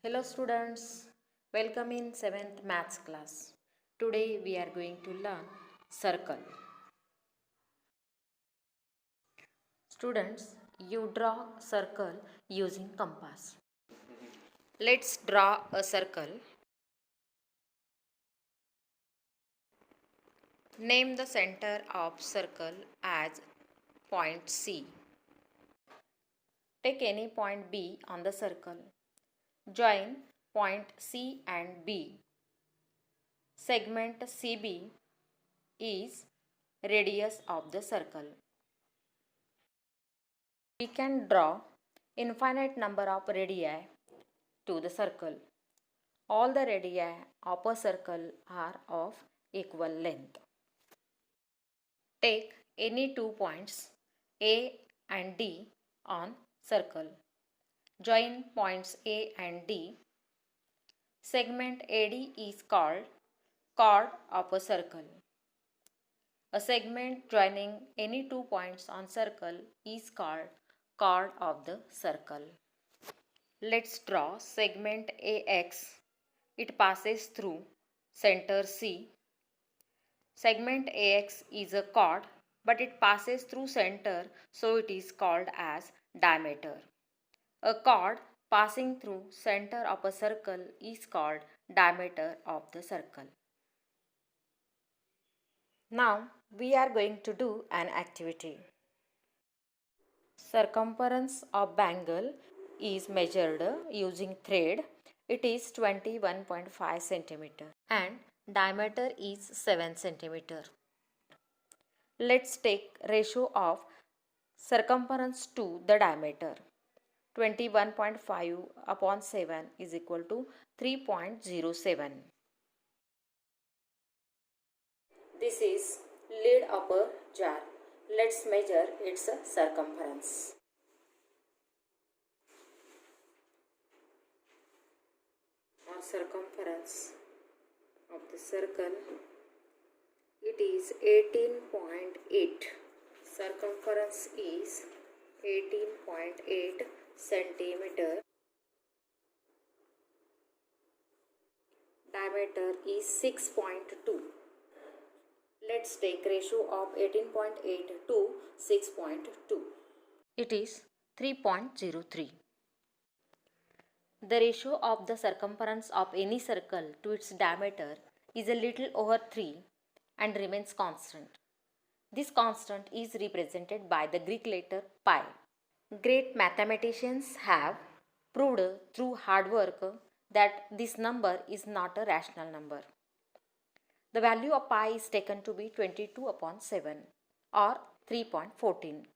Hello students, welcome in 7th maths class. Today we are going to learn circle. Students, you draw circle using compass. Let's draw a circle. Name the center of circle as point C. Take any point B on the circle. Join point C and B. Segment CB is radius of the circle. We can draw infinite number of radii to the circle. All the radii of a circle are of equal length. Take any 2 points A and D on circle. Join points A and D. Segment AD is called chord of a circle. A segment joining any 2 points on circle is called chord of the circle. Let's draw segment AX. It passes through center C. Segment AX is a chord, but it passes through center, so it is called as diameter. A chord passing through center of a circle is called diameter of the circle. Now we are going to do an activity. Circumference of bangle is measured using thread. It is 21.5 cm and diameter is 7 cm. Let's take ratio of circumference to the diameter. 21.5 upon 7 is equal to 3.07. This is lid of a jar. Let's measure its circumference. Or circumference of the circle, it is 18.8. Circumference is 18.8 centimeter. Diameter is 6.2. Let's take ratio of 18.8 to 6.2. It is 3.03. The ratio of the circumference of any circle to its diameter is a little over 3 and remains constant. This constant is represented by the Greek letter pi. Great mathematicians have proved through hard work that this number is not a rational number. The value of pi is taken to be 22 upon 7 or 3.14.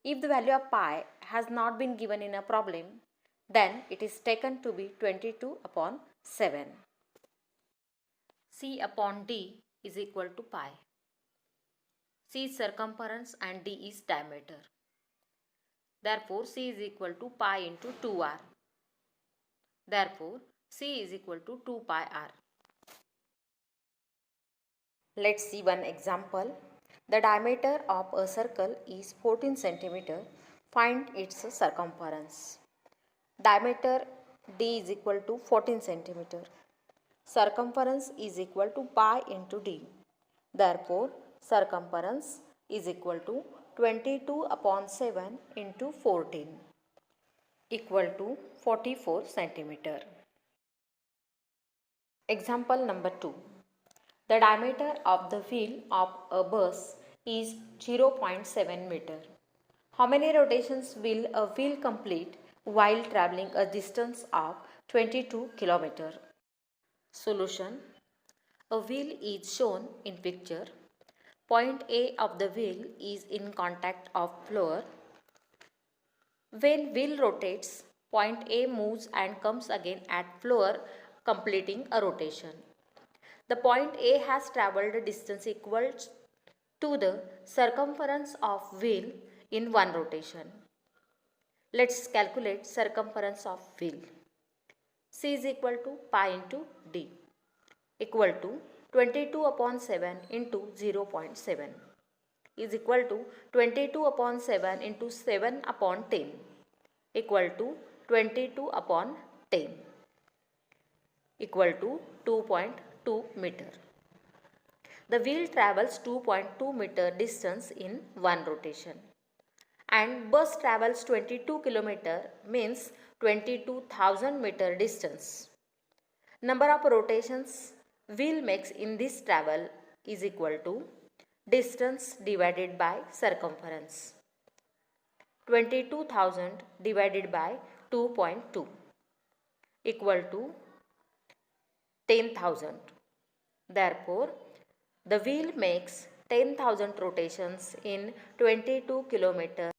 If the value of pi has not been given in a problem, then it is taken to be 22 upon 7. C upon D is equal to pi. C is circumference and D is diameter. Therefore, C is equal to pi into 2r. Therefore, C is equal to 2 pi r. Let's see one example. The diameter of a circle is 14 cm. Find its circumference. Diameter D is equal to 14 cm. Circumference is equal to pi into D. Therefore, circumference is equal to 22 upon 7 into 14 equal to 44 cm. Example number 2. The diameter of the wheel of a bus is 0.7 meter. How many rotations will a wheel complete while traveling a distance of 22 km? Solution. A wheel is shown in picture. Point A of the wheel is in contact of floor. When wheel rotates, point A moves and comes again at floor, completing a rotation. The point A has travelled a distance equal to the circumference of wheel in one rotation. Let's calculate circumference of wheel. C is equal to pi into D equal to 22 upon 7 into 0.7 is equal to 22 upon 7 into 7 upon 10 equal to 22 upon 10. equal to 2.2 meter. The wheel travels 2.2 meter distance in one rotation. And bus travels 22 km means 22,000 meter distance. Number of rotations wheel makes in this travel is equal to distance divided by circumference. 22,000 divided by 2.2 equal to 10,000. Therefore, the wheel makes 10,000 rotations in 22 km